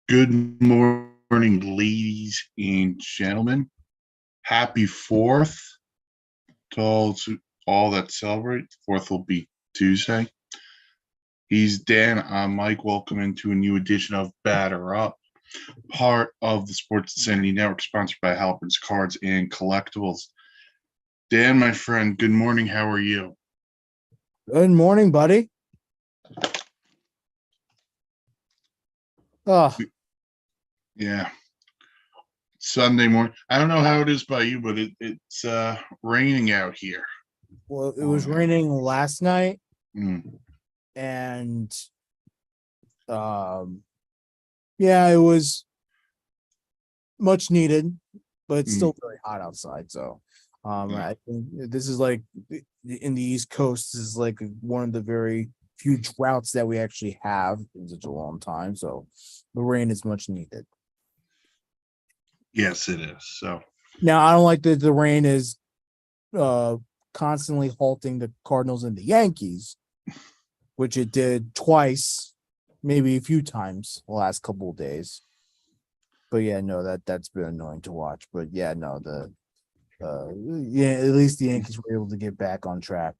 Good morning, ladies and gentlemen. Happy 4th to all that celebrate. 4th will be Tuesday. He's Dan. I'm Mike. Welcome into a new edition of Batter Up, part of the Sports Insanity Network, sponsored by Halpern's Cards and Collectibles. Dan, my friend, good morning. How are you? Good morning, buddy. Oh, Yeah. Sunday morning. I don't know how it is by you, but it's raining out here. well, it was raining last night, and yeah, it was much needed, but it's still very hot outside. So, I think this is like in the East Coast. This is like one of the very few droughts that we actually have in such a long time. So, the rain is much needed. Yes, it is. So now, I don't like that the rain is constantly halting the Cardinals and the Yankees, which it did twice, maybe a few times the last couple of days. But yeah, no, that's been annoying to watch. But yeah, no, at least the Yankees were able to get back on track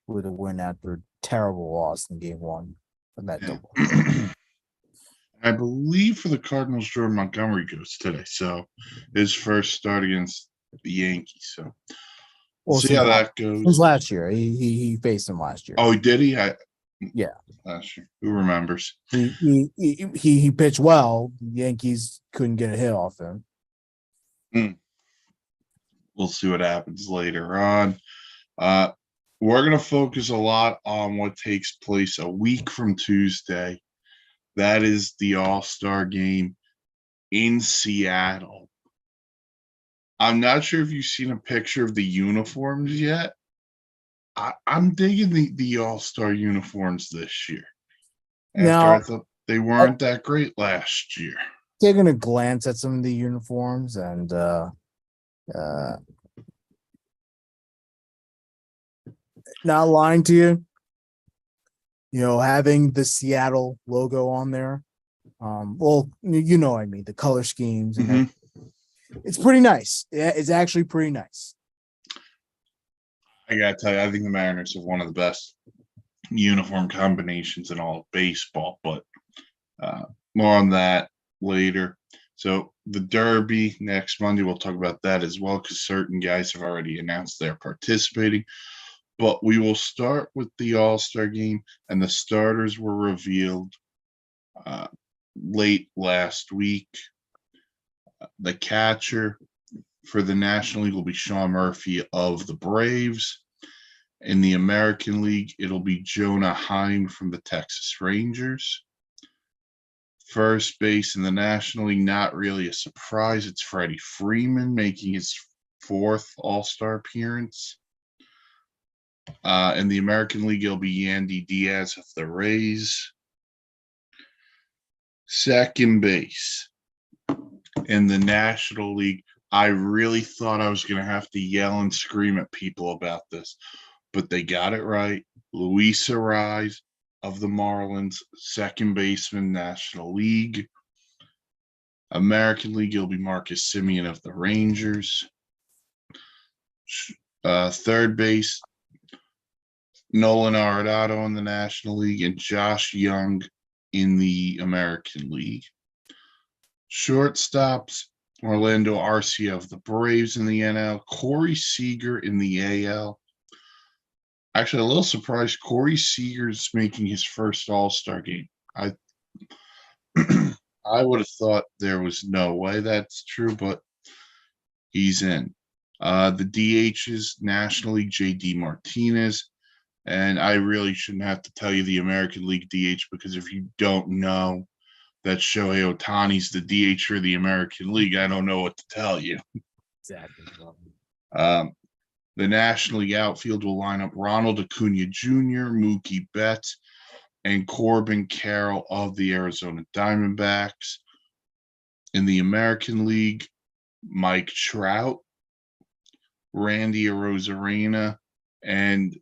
with a win after a terrible loss in Game 1 of that double. I believe for the Cardinals, Jordan Montgomery goes today. So his first start against the Yankees. So we'll see how that goes. Since last year. He faced him last year. Oh, did he? Yeah. Last year. Who remembers? He pitched well. The Yankees couldn't get a hit off him. We'll see what happens later on. We're going to focus a lot on what takes place a week from Tuesday. That is the All-Star game in Seattle. I'm not sure if you've seen a picture of the uniforms yet. I'm digging the All-Star uniforms this year. After I thought they weren't that great last year. Taking a glance at some of the uniforms and not lying to you, having the Seattle logo on there. Well, what I mean, the color schemes and everything. It's pretty nice. Yeah, it's actually pretty nice. I gotta tell you, I think the Mariners have one of the best uniform combinations in all of baseball, but more on that later. So the Derby next Monday, we'll talk about that as well, because certain guys have already announced they're participating. But we will start with the All-Star game, and the starters were revealed late last week. The catcher for the National League will be Sean Murphy of the Braves. In the American League, it'll be Jonah Heim from the Texas Rangers. First base in the National League, not really a surprise. It's Freddie Freeman making his 4th All-Star appearance. In the American League, it'll be Yandy Diaz of the Rays. Second base in the National League, I really thought I was going to have to yell and scream at people about this, but they got it right. Luis Arraez of the Marlins, second baseman, National League. American League, it'll be Marcus Semien of the Rangers. Third base, Nolan Arenado in the National League, and Josh Young in the American League. Shortstops, Orlando Arcia of the Braves in the NL, Corey Seager in the AL. Actually, a little surprised Corey Seager's making his first All-Star game. I would have thought there was no way that's true, but he's in. The DHs, National League, J.D. Martinez. And I really shouldn't have to tell you the American League DH, because if you don't know that Shohei Ohtani's the DH for the American League, I don't know what to tell you. Exactly. The National League outfield will line up Ronald Acuna Jr., Mookie Betts, and Corbin Carroll of the Arizona Diamondbacks. In the American League, Mike Trout, Randy Arozarena, and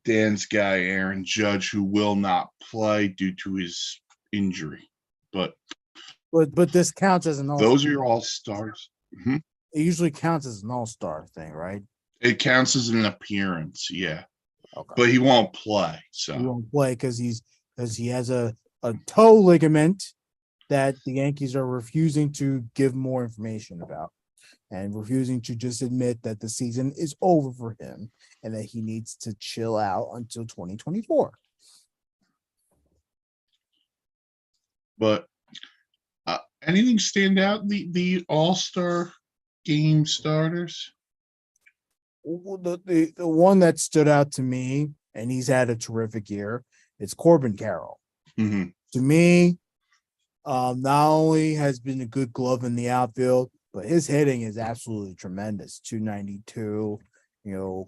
Dan's guy, Aaron Judge, who will not play due to his injury. But But this counts as an all. those are your all stars. Mhm. It usually counts as an all-star thing, right? It counts as an appearance, yeah, Okay. but he won't play. He So won't play because he has a toe ligament that the Yankees are refusing to give more information about and refusing to just admit that the season is over for him and that he needs to chill out until 2024. but anything stand out? The All Star game starters. The one that stood out to me, and he's had a terrific year, it's Corbin Carroll. Mm-hmm. To me, not only has been a good glove in the outfield, but his hitting is absolutely tremendous. 292,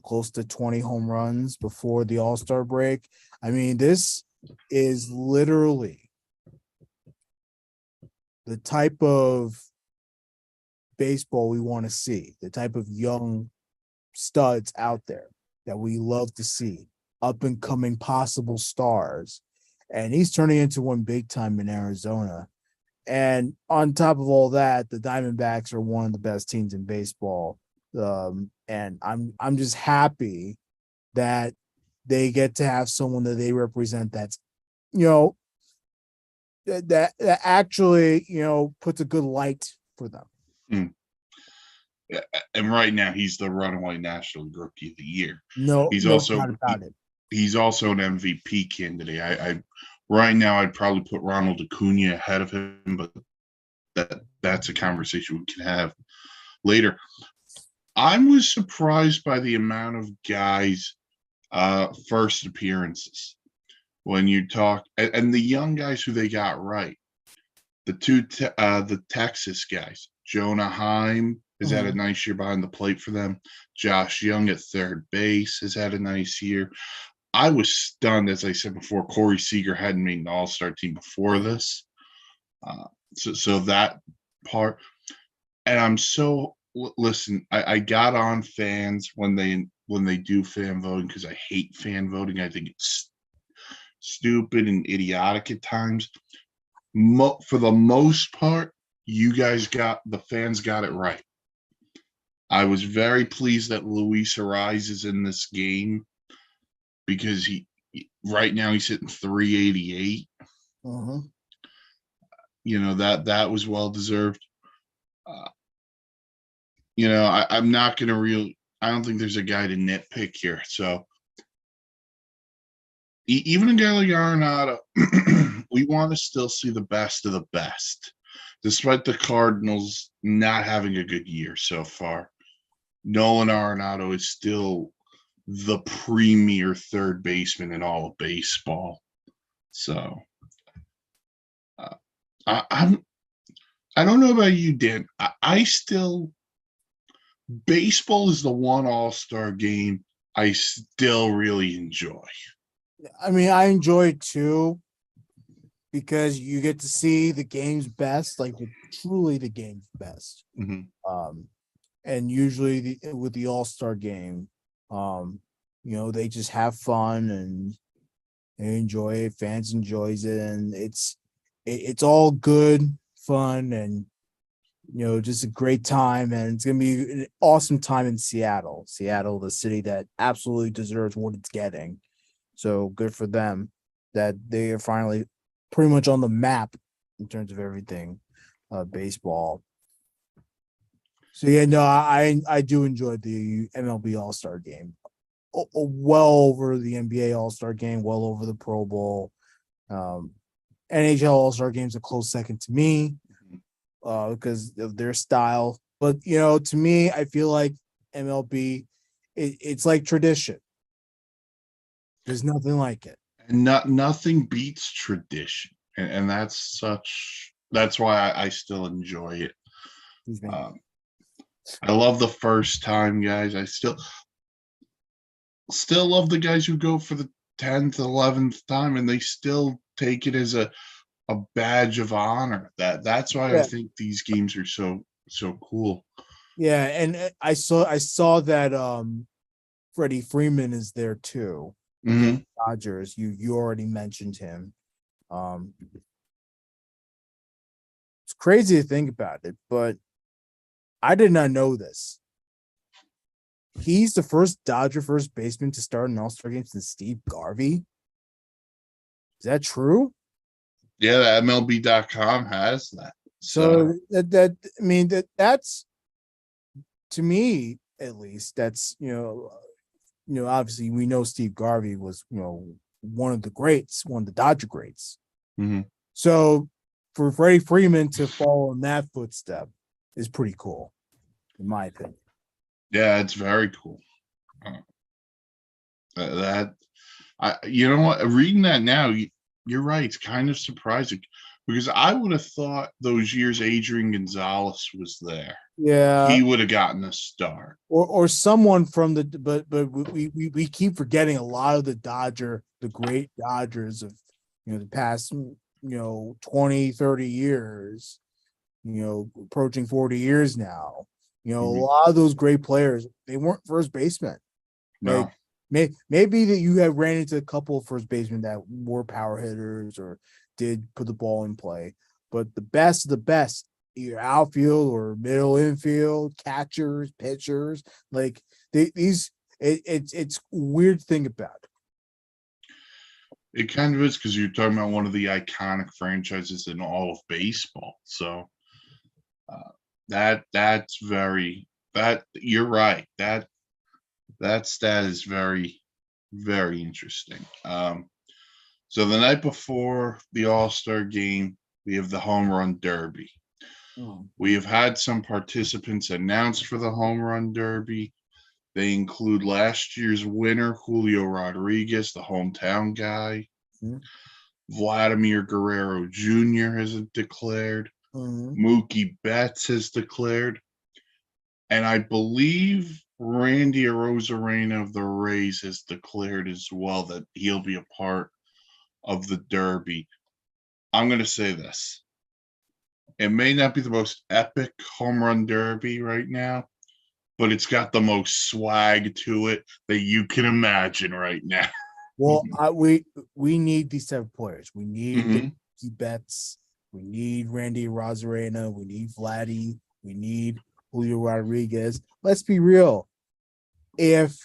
close to 20 home runs before the All-Star break. I mean, this is literally the type of baseball we want to see, the type of young studs out there that we love to see, up and coming possible stars. And he's turning into one big time in Arizona. And on top of all that, the Diamondbacks are one of the best teams in baseball. And I'm just happy that they get to have someone that they represent that's, that actually, puts a good light for them. Mm. And right now he's the runaway National Rookie of the Year. No, He's no also doubt about it. He's also an MVP candidate. I right now I'd probably put Ronald Acuna ahead of him, but that's a conversation we can have later. I was surprised by the amount of guys first appearances when you talk and the young guys who they got right. The Texas guys, Jonah Heim has had a nice year behind the plate for them. Josh Young at third base has had a nice year. I was stunned, as I said before, Corey Seager hadn't made an all-star team before this. So that part, and I'm so listen. I got on fans when they do fan voting because I hate fan voting. I think it's stupid and idiotic at times. For the most part, the fans got it right. I was very pleased that Luis Ariz is in this game because right now he's hitting 388. That was well deserved. I'm not gonna I don't think there's a guy to nitpick here. So even a guy like Arenado, we want to still see the best of the best, despite the Cardinals not having a good year so far. Nolan Arenado is still the premier third baseman in all of baseball. So I don't know about you, Dan. I still baseball is the one all-star game I still really enjoy. I mean, I enjoy it too because you get to see the game's best, like truly the game's best. Mm-hmm. And usually with the All-Star game, they just have fun and they enjoy it. Fans enjoys it, and it's all good fun and just a great time. And it's gonna be an awesome time in Seattle. Seattle, the city that absolutely deserves what it's getting. So good for them that they are finally pretty much on the map in terms of everything, baseball. So yeah, no, I do enjoy the MLB All-Star game. Well over the NBA All-Star game, well over the Pro Bowl. NHL All-Star game is a close second to me because of their style. But to me, I feel like MLB, it's like tradition. There's nothing like it. And nothing beats tradition. And that's why I still enjoy it. I love the first time guys. I still love the guys who go for the 10th, 11th time and they still take it as a badge of honor. That's why I think these games are so cool. Yeah, and I saw that Freddie Freeman is there too. Mhm. Dodgers. You already mentioned him. Um, it's crazy to think about it, but I did not know this. He's the first Dodger first baseman to start an All-Star game since Steve Garvey. Is that true? Yeah, the MLB.com has that. So that I mean that's to me at least that's obviously we know Steve Garvey was one of the greats, one of the Dodger greats. Mhm. So for Freddie Freeman to follow in that footstep is pretty cool, in my opinion. Yeah, it's very cool. Uh, that you know what? Reading that now, you're right. It's kind of surprising because I would have thought those years Adrian Gonzalez was there, Yeah, he would have gotten a start. or someone from the but we keep forgetting a lot of the great Dodgers of the past 20 30 years, approaching 40 years now. A Mhm. lot of those great players, they weren't first basemen. Like No, maybe that you have ran into a couple of first basemen that were power hitters or did put the ball in play, but the best of the best, either outfield or middle infield, catchers, pitchers, like it's weird thing about it. it kind of is because you're talking about one of the iconic franchises in all of baseball. So uh, that's very that you're right. That stat is very very interesting. So the night before the All Star game, we have the Home Run Derby. Oh. We have had some participants announced for the Home Run Derby. They include last year's winner, Julio Rodriguez, the hometown guy. Mm-hmm. Vladimir Guerrero Jr. has declared. Mm-hmm. Mookie Betts has declared. And I believe Randy Arozarena of the Rays has declared as well that he'll be a part of the Derby. I'm going to say this. It may not be the most epic home run derby right now, but it's got the most swag to it that you can imagine right now. Well, we need these type of players. We need the Mhm. Betts. We need Randy Rosarena. We need Vladdy. We need Julio Rodriguez. Let's be real. If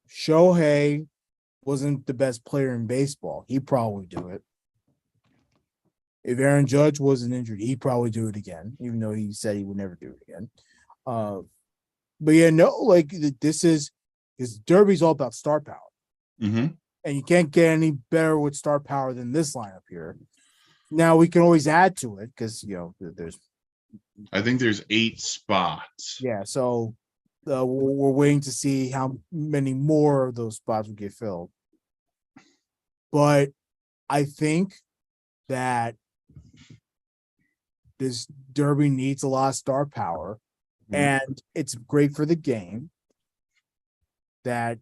Shohei wasn't the best player in baseball, he'd probably do it. If Aaron Judge wasn't injured, he'd probably do it again, even though he said he would never do it again. But yeah, no, like this Derby's all about star power. Mhm. And you can't get any better with star power than this lineup here. Now we can always add to it because there's I think there's 8 spots. so we're waiting to see how many more of those spots will get filled. But I think that this Derby needs a lot of star power, and it's great for the game that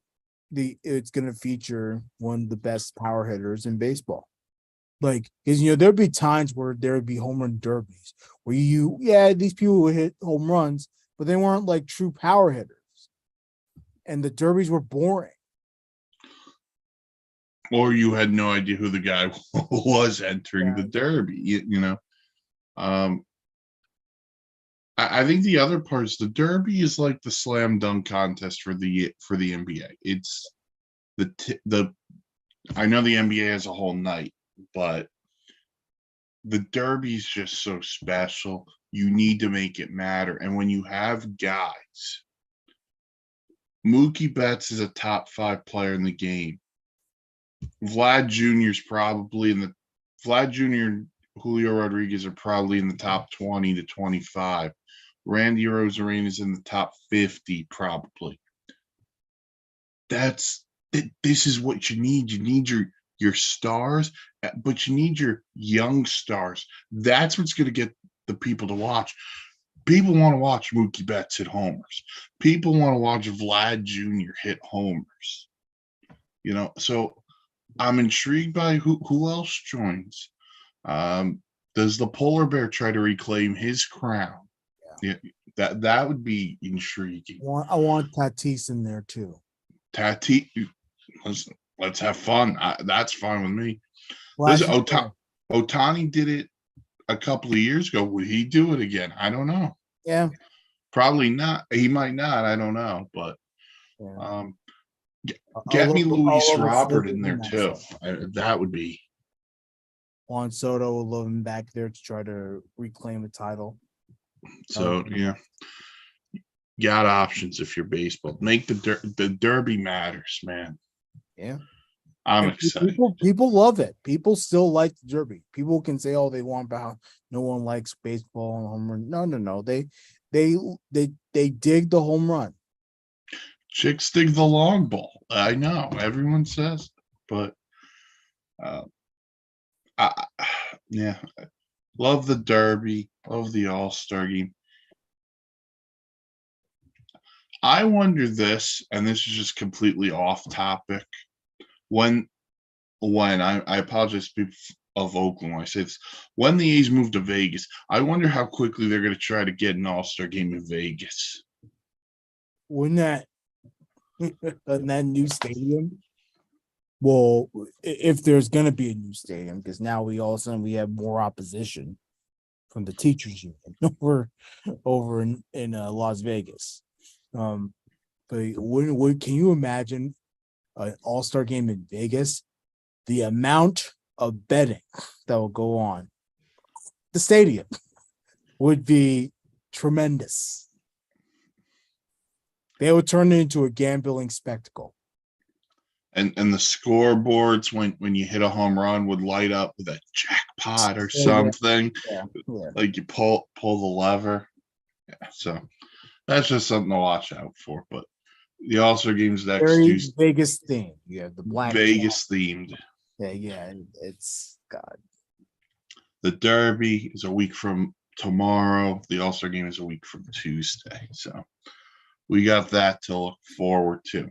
it's going to feature one of the best power hitters in baseball. Like, because there'd be times where there would be home run derbies where these people would hit home runs, but they weren't like true power hitters, and the derbies were boring. Or you had no idea who the guy was entering the derby, you know. I think the other part is the derby is like the slam dunk contest for the NBA. It's the I know the NBA has a whole night, but the derby is just so special. You need to make it matter. And when you have guys, Mookie Betts is a top 5 player in the game. Vlad Jr. is probably in the Vlad Jr. and Julio Rodriguez are probably in the top 20 to 25. Randy Rosarena is in the top 50, probably. This is what you need. You need your stars, but you need your young stars. That's what's going to get the people to watch. People want to watch Mookie Betts hit homers. People want to watch Vlad Jr. hit homers. So I'm intrigued by who else joins. Does the polar bear try to reclaim his crown? Yeah, that would be intriguing. I want Tatis in there too. Tatis, listen, let's have fun. That's fine with me. This Flash in the pan. Otani did it a couple of years ago. Would he do it again? I don't know. Yeah. Probably not. He might not. I don't know. But Yeah. um, I'll get me I'll Luis love a Robert Soto in there in that too. set. That would be. Juan Soto will love him back there to try to reclaim a title. So yeah, got options if you're baseball. Make the Derby matters, man. Yeah. I'm And excited. people love it. People still like the Derby. People can say all they want about how no one likes baseball and home run. No. They dig the home run. Chicks dig the long ball. I know everyone says, but uh, I yeah, love the Derby, love the All-Star game. I wonder this, and this is just completely off topic. When I apologize to people of Oakland when I say this, when the A's move to Vegas, I wonder how quickly they're going to try to get an All-Star game in Vegas. Wouldn't that in that new stadium? Well, if there's going to be a new stadium, because now we all of a sudden we have more opposition from the teachers union over in Las Vegas. But can you imagine an all-star game in Vegas? The amount of betting that will go on the stadium would be tremendous. They would turn it into a gambling spectacle. And the scoreboards when you hit a home run would light up with a jackpot or Yeah, something. yeah. Like you pull the lever. Yeah, so that's just something to watch out for. But the All-Star games next Very Tuesday, Vegas theme. You have the black Vegas themed. Yeah, it's God. The Derby is a week from tomorrow. The All-Star game is a week from Tuesday. So we got that to look forward to.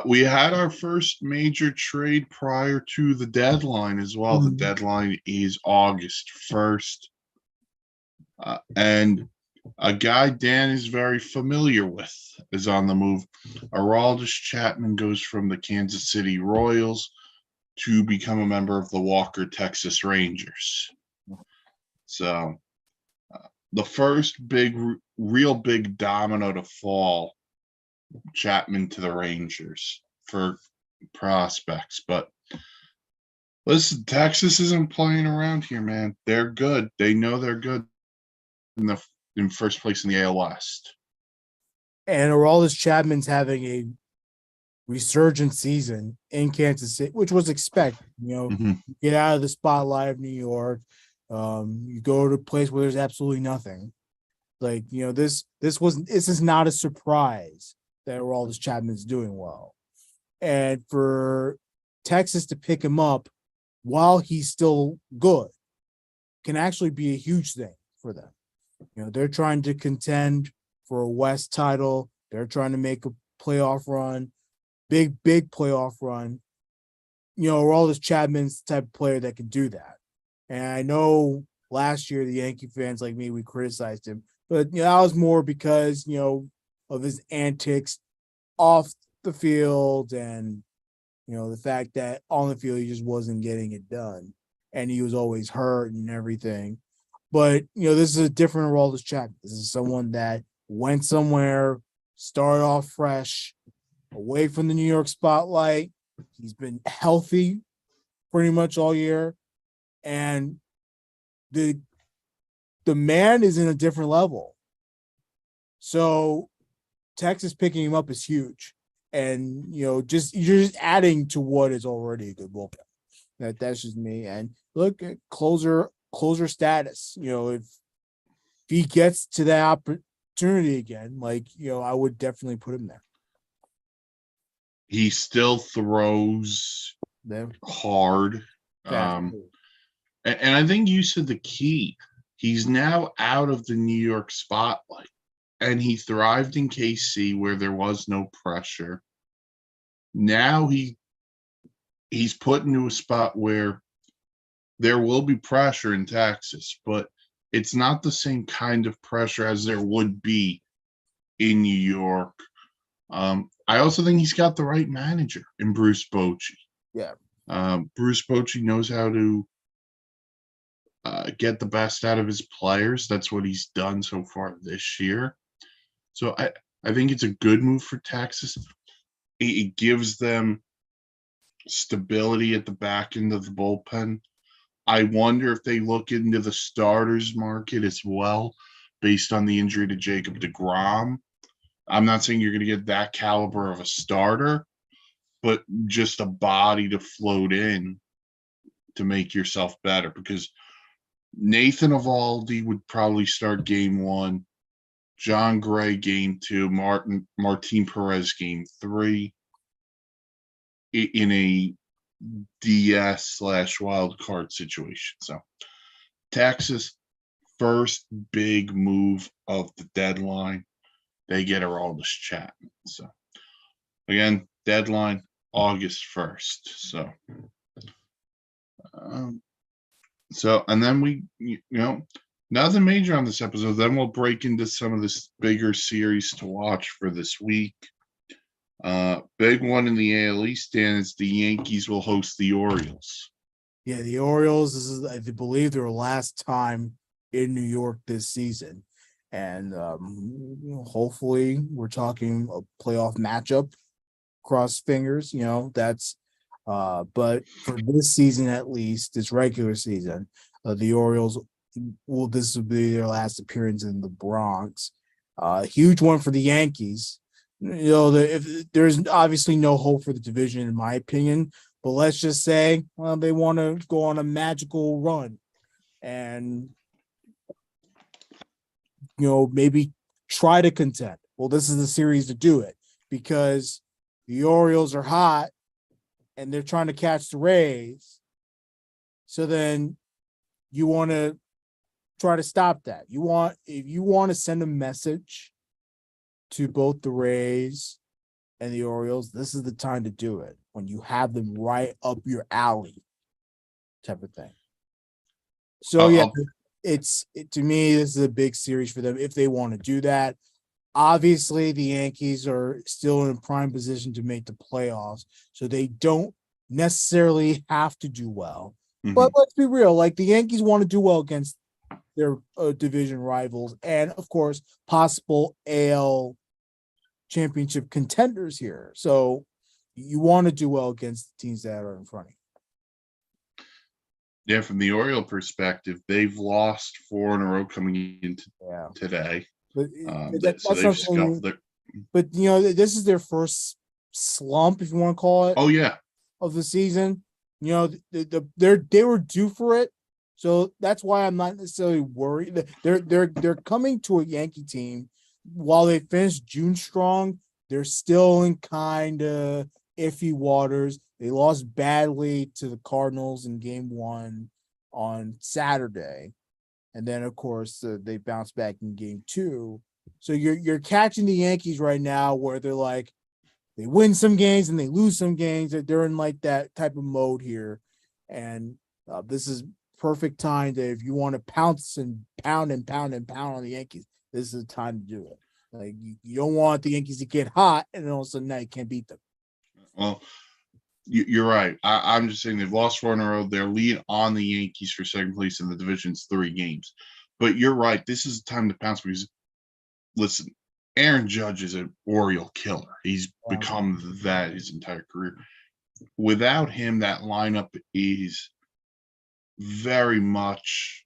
We had our first major trade prior to the deadline as well. The deadline is August 1st. And a guy Dan is very familiar with is on the move. Aroldis Chapman goes from the Kansas City Royals to become a member of the Walker Texas Rangers. So the first real big domino to fall, Chapman to the Rangers for prospects. But listen, Texas isn't playing around here, man. They're good. They know they're good in first place in the AL West. And Aroldis Chapman's having a resurgent season in Kansas City, which was expected. Get out of the spotlight of New York. You go to a place where there's absolutely nothing. Like, this is not a surprise that Aroldis Chapman's doing well. And for Texas to pick him up while he's still good can actually be a huge thing for them. They're trying to contend for a West title. They're trying to make a playoff run, big playoff run. Aroldis Chapman's the type of player that can do that. And I know last year the Yankee fans like me, we criticized him, but that was more because of his antics off the field and the fact that on the field he just wasn't getting it done and he was always hurt and everything. But this is a different Aroldis Chapman. This is someone that went somewhere, started off fresh, away from the New York spotlight. He's been healthy pretty much all year, and the man is in a different level. So Texas picking him up is huge. And you're just adding to what is already a good bullpen. That's just me. And look at closer status. If he gets to that opportunity again, I would definitely put him there. He still throws hard. And I think you said the key. He's now out of the New York spotlight. And he thrived in KC where there was no pressure. Now he's put into a spot where there will be pressure in Texas, but it's not the same kind of pressure as there would be in New York. I also think he's got the right manager in Bruce Bochy. Yeah. Bruce Bochy knows how to get the best out of his players. That's what he's done so far this year. So I think it's a good move for Texas. It gives them stability at the back end of the bullpen. I wonder if they look into the starters market as well, based on the injury to Jacob deGrom. I'm not saying you're going to get that caliber of a starter, but just a body to float in to make yourself better, because Nathan Eovaldi would probably start game 1, John Gray game 2, Martin Perez game 3 in a DS/wild card situation. So Texas, first big move of the deadline, they get Aroldis Chapman. So again, deadline August 1st. So and then we, nothing major on this episode. Then we'll break into some of this bigger series to watch for this week. Big one in the AL East, Dan, is the Yankees will host the Orioles. Yeah, the Orioles, this is, I believe, their last time in New York this season. And hopefully we're talking a playoff matchup. Cross fingers, that's but for this season, at least this regular season, the Orioles this will be their last appearance in the Bronx. Huge one for the Yankees. If there's obviously no hope for the division, in my opinion, but let's just say, well, they want to go on a magical run and, maybe try to contend. Well, this is the series to do it, because the Orioles are hot and they're trying to catch the Rays. So then you want to try to stop that. If you want to send a message to both the Rays and the Orioles, this is the time to do it, when you have them right up your alley type of thing. So to me, this is a big series for them if they want to do that. Obviously, the Yankees are still in a prime position to make the playoffs, so they don't necessarily have to do well. Mm-hmm. But let's be real, like, the Yankees want to do well against their division rivals and, of course, possible AL championship contenders here. So you want to do well against the teams that are in front of you. Yeah, from the Oriole perspective, they've lost 4 in a row coming into today. But that's they've scuffed their. But this is their first slump, if you want to call it. Oh yeah, of the season. They were due for it, so that's why I'm not necessarily worried. They're coming to a Yankee team while they finished June strong. They're still in kind of iffy waters. They lost badly to the Cardinals in Game 1 on Saturday. And then, of course, they bounced back in Game 2. So you're catching the Yankees right now where they're like, they win some games and they lose some games. They're in like that type of mode here. And this is perfect time that if you want to pounce and pound on the Yankees, this is the time to do it. Like, you don't want the Yankees to get hot and then all of a sudden now you can't beat them. Well, you're right. I'm just saying they've lost 4 in a row. Their lead on the Yankees for second place in the division's 3 games. But you're right. This is the time to pounce, because, listen, Aaron Judge is an Oriole killer. He's become that his entire career. Without him, that lineup is very much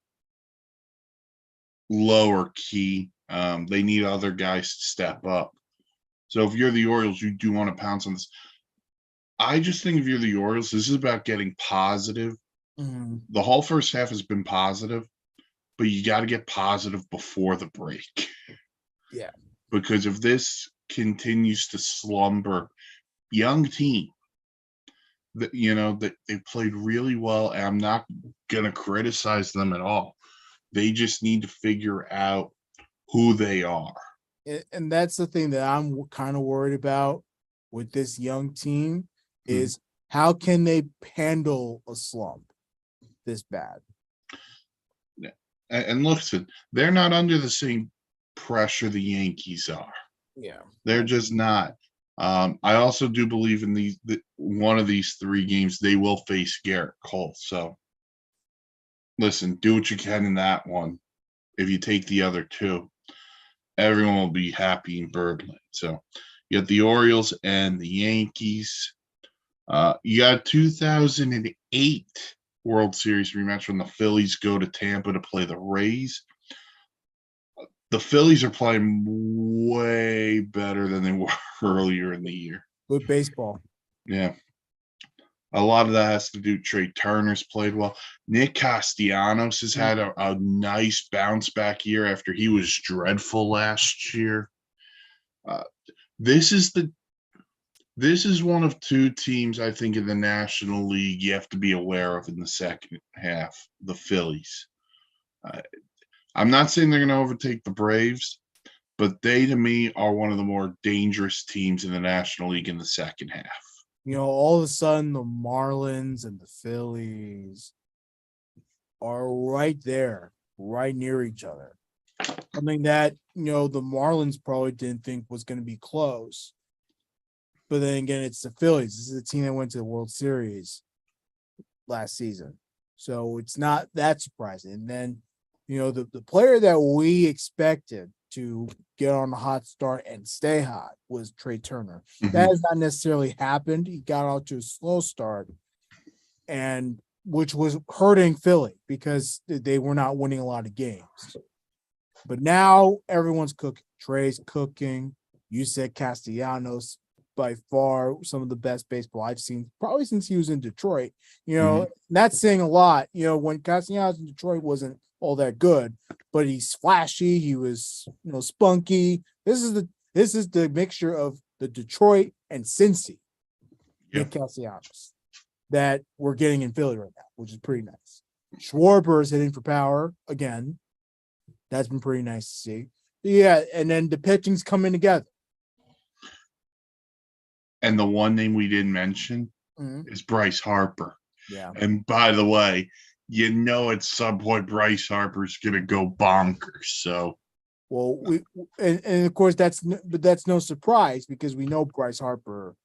lower key. They need other guys to step up. So if you're the Orioles, you do want to pounce on this. I just think if you're the Orioles, this is about getting positive. Mm-hmm. The whole first half has been positive, but you got to get positive before the break. Yeah. Because if this continues to slumber, young team, that they played really well, and I'm not going to criticize them at all. They just need to figure out who they are. And that's the thing that I'm kind of worried about with this young team is how can they handle a slump this bad? Yeah. And listen, they're not under the same pressure the Yankees are. Yeah. They're just not. I also do believe in one of these three games they will face Garrett Cole. So listen, do what you can in that one. If you take the other two, everyone will be happy in Birdland. So you got the Orioles and the Yankees. You got 2008 World Series rematch when the Phillies go to Tampa to play the Rays. The Phillies are playing way better than they were earlier in the year. Good baseball. Yeah. A lot of that has to do. Trey Turner's played well. Nick Castellanos has had a nice bounce back year after he was dreadful last year. Uh, this is one of two teams I think in the National League you have to be aware of in the second half. The Phillies. I'm not saying they're going to overtake the Braves, but they to me are one of the more dangerous teams in the National League in the second half. All of a sudden the Marlins and the Phillies are right there, right near each other. Something that, the Marlins probably didn't think was going to be close. But then again, it's the Phillies. This is a team that went to the World Series last season. So it's not that surprising. And then, the player that we expected to get on a hot start and stay hot was Trey Turner. Mm-hmm. That has not necessarily happened. He got out to a slow start, and which was hurting Philly because they were not winning a lot of games. But now everyone's cooking. Trey's cooking. You said Castellanos, by far some of the best baseball I've seen, probably since he was in Detroit. That's saying a lot. When Castellanos in Detroit wasn't all that good, but he's flashy. He was, spunky. This is the mixture of the Detroit and Cincy, Nick Castellanos, that we're getting in Philly right now, which is pretty nice. Schwarber is hitting for power again. That's been pretty nice to see. Yeah, and then the pitching's coming together. And the one name we didn't mention is Bryce Harper. Yeah. And by the way, at some point Bryce Harper's gonna go bonkers. So, well, and of course that's no surprise because we know Bryce Harper.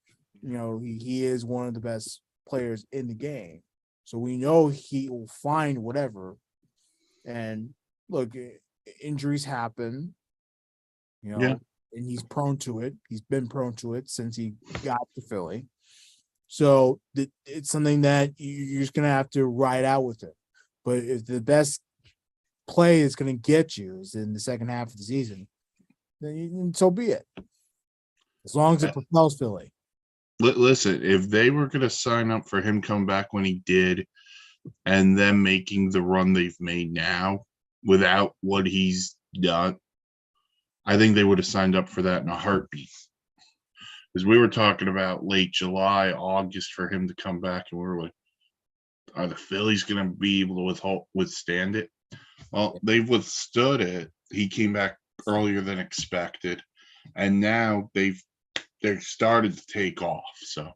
He is one of the best players in the game, so we know he will find whatever. And look, injuries happen, and he's prone to it. He's been prone to it since he got to Philly. So it's something that you're just going to have to ride out with it. But if the best play is going to get you is in the second half of the season, then so be it. As long as it propels Philly. Listen, if they were going to sign up for him coming back when he did and then making the run they've made now without what he's done, I think they would have signed up for that in a heartbeat. Because we were talking about late July, August for him to come back, and we were like, are the Phillies going to be able to withstand it? Well, they've withstood it. He came back earlier than expected, and now they've started to take off. So,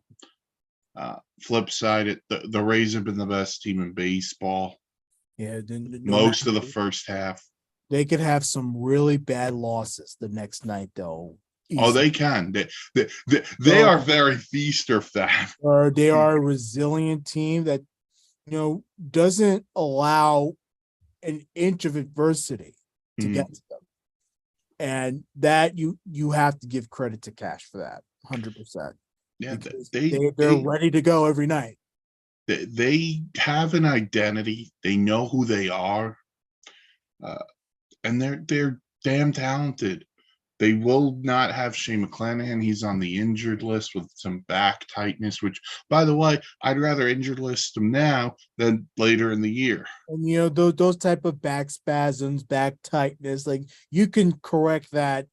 flip side, the Rays have been the best team in baseball. Yeah, most of the first half. They could have some really bad losses the next night, though. Easy. Oh, they can. They are very feast or famine. Or they are a resilient team that doesn't allow an inch of adversity to get to them, and that you have to give credit to Cash for that 100%. Yeah, they're ready to go every night. They have an identity. They know who they are, and they're damn talented. They will not have Shane McClanahan. He's on the injured list with some back tightness, which, by the way, I'd rather injured list him now than later in the year. And, those type of back spasms, back tightness, like you can correct that,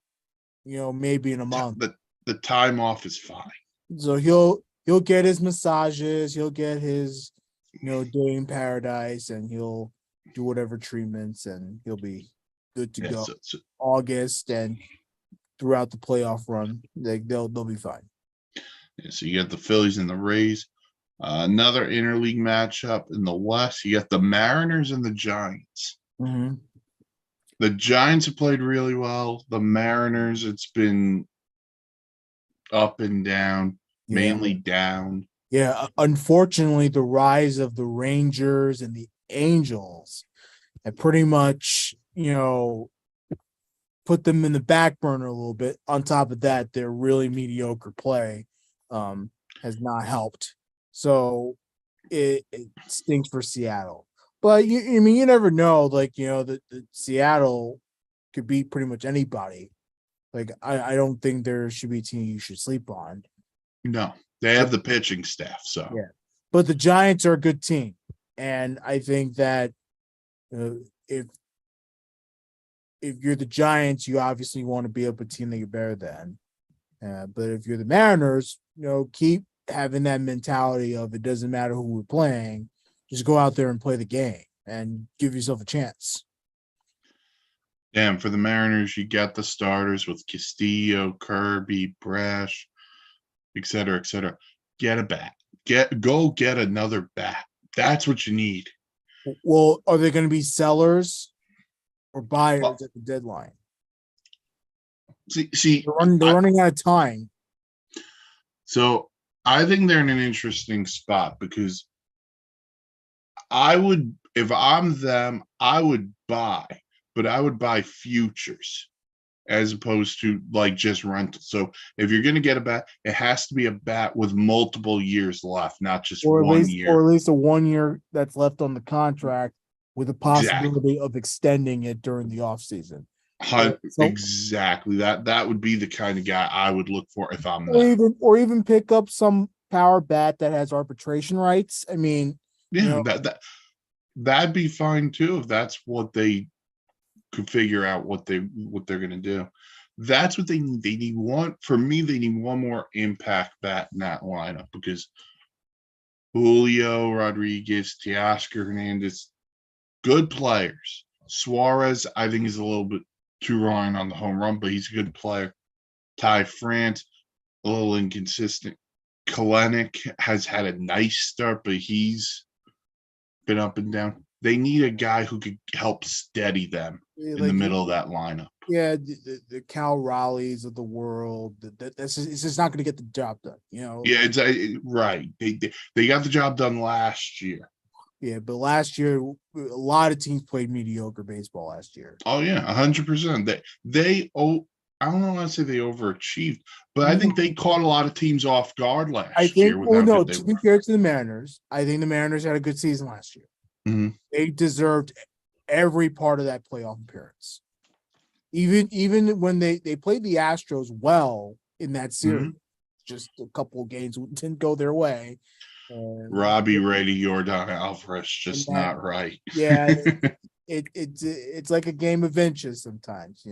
maybe in a month. The time off is fine. So he'll get his massages, he'll get his, day in paradise, and he'll do whatever treatments, and he'll be good to go. August and throughout the playoff run, they'll be fine. Yeah, so you got the Phillies and the Rays. Another interleague matchup in the West. You got the Mariners and the Giants. Mm-hmm. The Giants have played really well. The Mariners, it's been up and down, Yeah. mainly down. Yeah. Unfortunately, the rise of the Rangers and the Angels have pretty much, put them in the back burner a little bit. On top of that, their really mediocre play has not helped. So it stinks for Seattle. But I mean, you never know. Like, the Seattle could beat pretty much anybody. Like, I don't think there should be a team you should sleep on. No, they have the pitching staff. So Yeah. But the Giants are a good team. And I think that if you're the Giants, you obviously want to be up a team that you're better than. But if you're the Mariners, keep having that mentality of it doesn't matter who we're playing, just go out there and play the game and give yourself a chance. damn, for the Mariners, you got the starters with Castillo, Kirby, Brash, et cetera, et cetera. Get a bat. Go get another bat. That's what you need. Well, are they going to be sellers or buyers Well, at the deadline? see, They're running out of time. so I think they're in an interesting spot because I would, if I'm them, I would buy, but I would buy futures as opposed to like just rental. So if you're going to get a bat, it has to be a bat with multiple years left, not just Or at 1 least, year. a 1 year that's left on the contract with the possibility of extending it during the offseason. So, Exactly. That would be the kind of guy I would look for if I'm them. or even pick up some power bat that has arbitration rights. I mean, Yeah, that'd be fine too if that's what they could figure out what they're gonna do. That's what they need. They need one for me. They need one more impact bat in that lineup because Julio Rodriguez, Teoscar Hernandez, good players. Suarez, I think, is a little bit too reliant on the home run, but he's a good player. Ty France, a little inconsistent. Kalenic has had a nice start, but he's been up and down. They need a guy who could help steady them in the middle of that lineup. Yeah, the Cal Raleighs of the world. It's just not going to get the job done. Yeah, it's right. They got the job done last year. Yeah, but last year a lot of teams played mediocre baseball last year. Oh yeah, 100%. I don't want to say they overachieved, but I think they caught a lot of teams off guard last year. To be fair to the Mariners, I think the Mariners had a good season last year. Mm-hmm. They deserved every part of that playoff appearance. Even when they played the Astros well in that series, just a couple of games didn't go their way. Robbie Ray to Yordan Alvarez, just not right. Yeah, it's like a game of inches sometimes,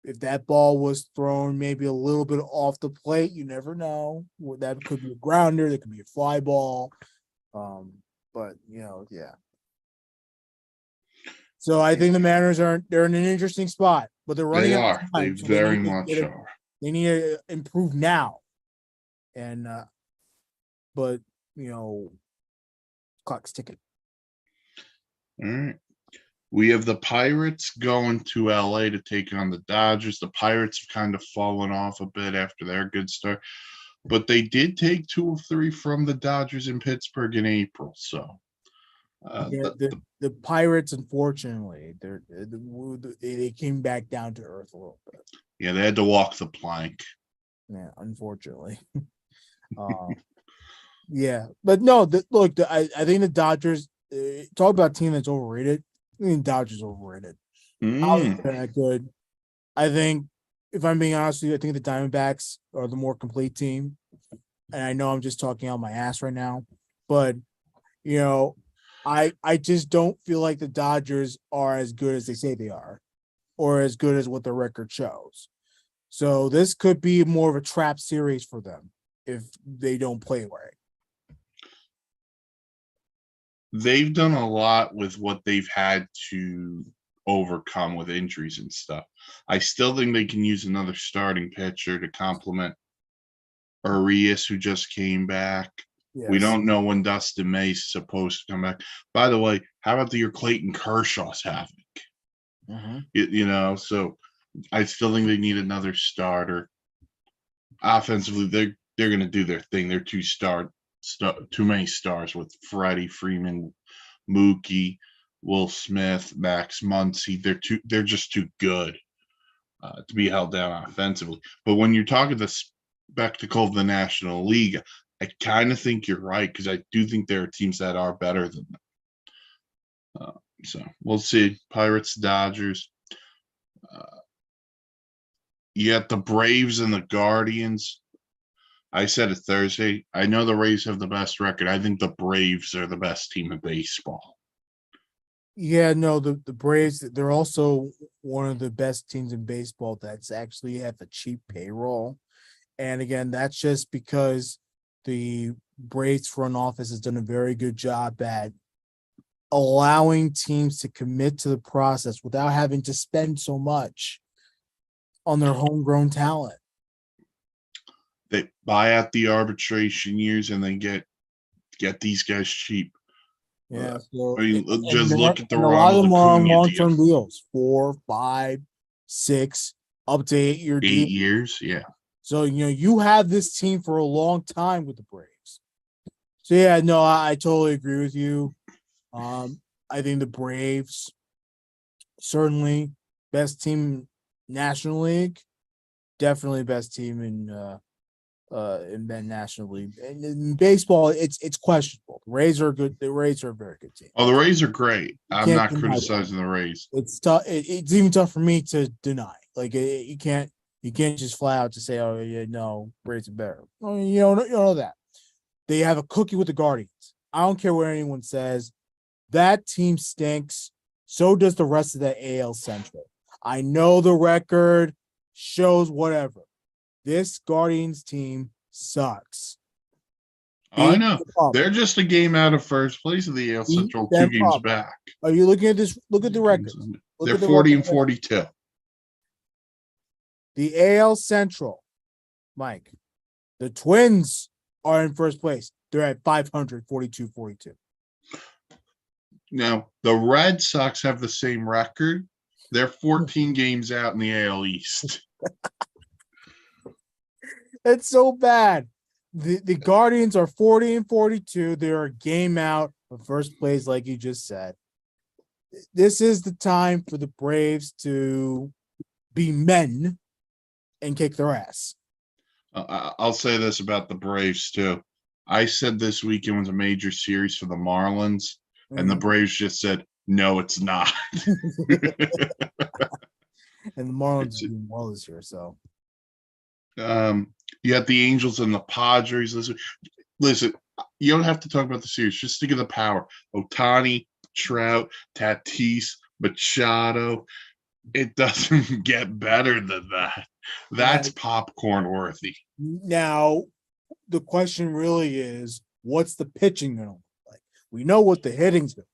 If that ball was thrown maybe a little bit off the plate, you never know. That could be a grounder, that could be a fly ball. But yeah. So I think the Mariners they're in an interesting spot, but they're running out of time. They very much are. They need to improve now. And but clock's ticking. All right. We have the Pirates going to LA to take on the Dodgers. The Pirates have kind of fallen off a bit after their good start, but they did take 2 of 3 from the Dodgers in Pittsburgh in April. So the Pirates, unfortunately, they came back down to earth a little bit. Yeah, they had to walk the plank. Yeah, unfortunately. Yeah, but no. Look, I think the Dodgers. Talk about a team that's overrated. I think Dodgers overrated. They're that good. I think, if I'm being honest with you, I think the Diamondbacks are the more complete team. And I know I'm just talking out my ass right now, but I just don't feel like the Dodgers are as good as they say they are, or as good as what their record shows. So this could be more of a trap series for them if they don't play right. They've done a lot with what they've had to overcome with injuries and stuff. I still think they can use another starting pitcher to complement Arias, who just came back. Yes. We don't know when Dustin May's supposed to come back. By the way, how about the year Clayton Kershaw's having? So I still think they need another starter. offensively, they're going to do their thing. They're too many stars with Freddie Freeman, Mookie, Will Smith, Max Muncy. They're just too good to be held down offensively. But when you're talking the spectacle of the National League, I kind of think you're right, because I do think there are teams that are better than them. So we'll see. Pirates, Dodgers. You got the Braves and the Guardians. I said it Thursday. I know the Rays have the best record. I think the Braves are the best team in baseball. Yeah, no, the Braves, they're also one of the best teams in baseball that's actually have a cheap payroll. And again, that's just because the Braves front office has done a very good job at allowing teams to commit to the process without having to spend so much on their homegrown talent. They buy out the arbitration years and then get these guys cheap. Yeah, so I mean, just look at the a lot of them are on Ronald Acuna long-term deal. deals, 4, 5, 6, up to 8-year 8 deals. years, yeah. So you have this team for a long time with the Braves. So yeah, no, I totally agree with you. I think the Braves certainly best team National League, definitely best team in the National League. And in baseball, it's questionable. The Rays are good. The Rays are a very good team. Oh, the Rays are great. I'm can't not deny criticizing the Rays. It's tough. It's even tough for me to deny. Like you can't just flat out to say, oh yeah, no, Rays are better. Well, you don't know that. They have a cookie with the Guardians. I don't care what anyone says. That team stinks. So does the rest of the AL Central. I know the record shows whatever. This Guardians team sucks. I know. They're just a game out of first place of the AL Central, 2 games back. Are you looking at this? Look at the records. They're 40 and 42. The AL Central, Mike, the Twins are in first place. They're at 500, 42. Now, the Red Sox have the same record. They're 14 games out in the AL East. It's so bad. The Guardians are 40 and 42. They're a game out of first place, like you just said. This is the time for the Braves to be men and kick their ass. I'll say this about the Braves, too. I said this weekend was a major series for the Marlins, and the Braves just said, no, it's not. And the Marlins are doing well this year, so. You got the Angels and the Padres. Listen, you don't have to talk about the series. Just think of the power. Ohtani, Trout, Tatis, Machado. It doesn't get better than that. That's popcorn worthy. Now, the question really is, what's the pitching going to look like? We know what the hitting's going to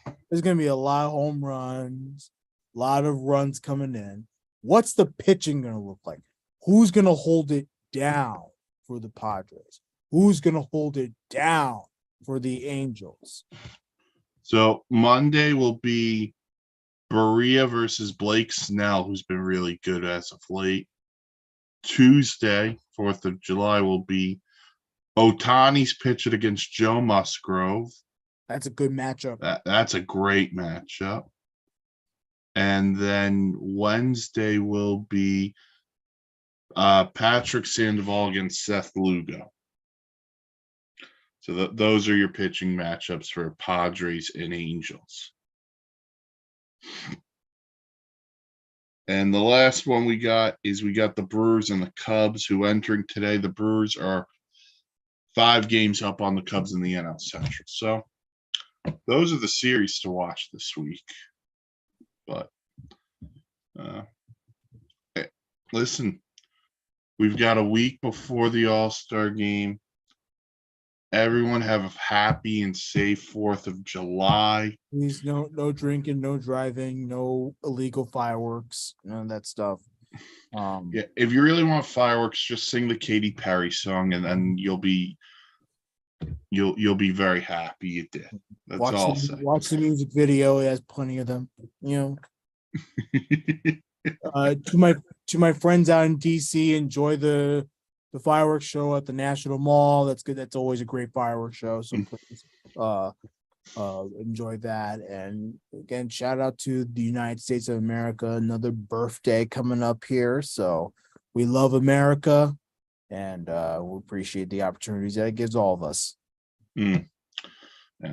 look like. There's going to be a lot of home runs, a lot of runs coming in. What's the pitching going to look like? Who's going to hold it down for the Padres? Who's going to hold it down for the Angels? So Monday will be Berea versus Blake Snell, who's been really good as of late. Tuesday, 4th of July, will be Ohtani's pitching against Joe Musgrove. That's a good matchup. That's a great matchup. And then Wednesday will be Patrick Sandoval against Seth Lugo. So those are your pitching matchups for Padres and Angels. And the last one we got the Brewers and the Cubs, who entering today. The Brewers are 5 games up on the Cubs in the NL Central. So those are the series to watch this week. But hey, listen, we've got a week before the All-Star game. Everyone have a happy and safe 4th of July. Please, no drinking, no driving, no illegal fireworks, none of that stuff. Yeah, if you really want fireworks, just sing the Katy Perry song, and then you'll be very happy you did. That's all I'll say. Watch the music video; it has plenty of them. To my friends out in DC, enjoy the the fireworks show at the National Mall. That's good. That's always a great fireworks show. So please enjoy that. And again, shout out to the United States of America. Another birthday coming up here. So we love America, and we appreciate the opportunities that it gives all of us. And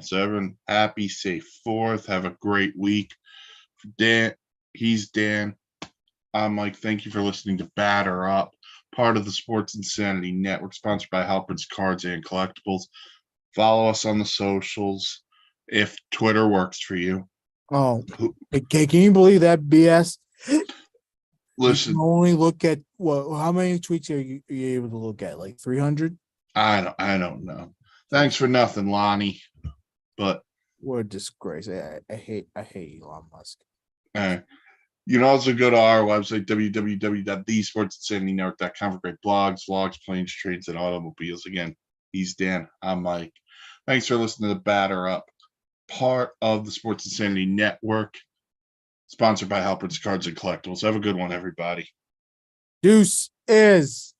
so everyone, happy, safe 4th. Have a great week. Dan, he's Dan. I'm Mike. Thank you for listening to Batter Up, part of the Sports Insanity Network, sponsored by Halpern's Cards and Collectibles. Follow us on the socials if Twitter works for you. Oh, okay. Can you believe that BS? Listen, You can only look at how many tweets are you able to look at? Like 300? I don't know. Thanks for nothing, Lonnie. But what a disgrace. I hate Elon Musk. You can also go to our website, www.thesportsinsanitynetwork.com, for great blogs, vlogs, planes, trades, and automobiles. Again, he's Dan. I'm Mike. Thanks for listening to the Batter Up, part of the Sports Insanity Network, sponsored by Halpern's Cards and Collectibles. Have a good one, everybody. Deuce is.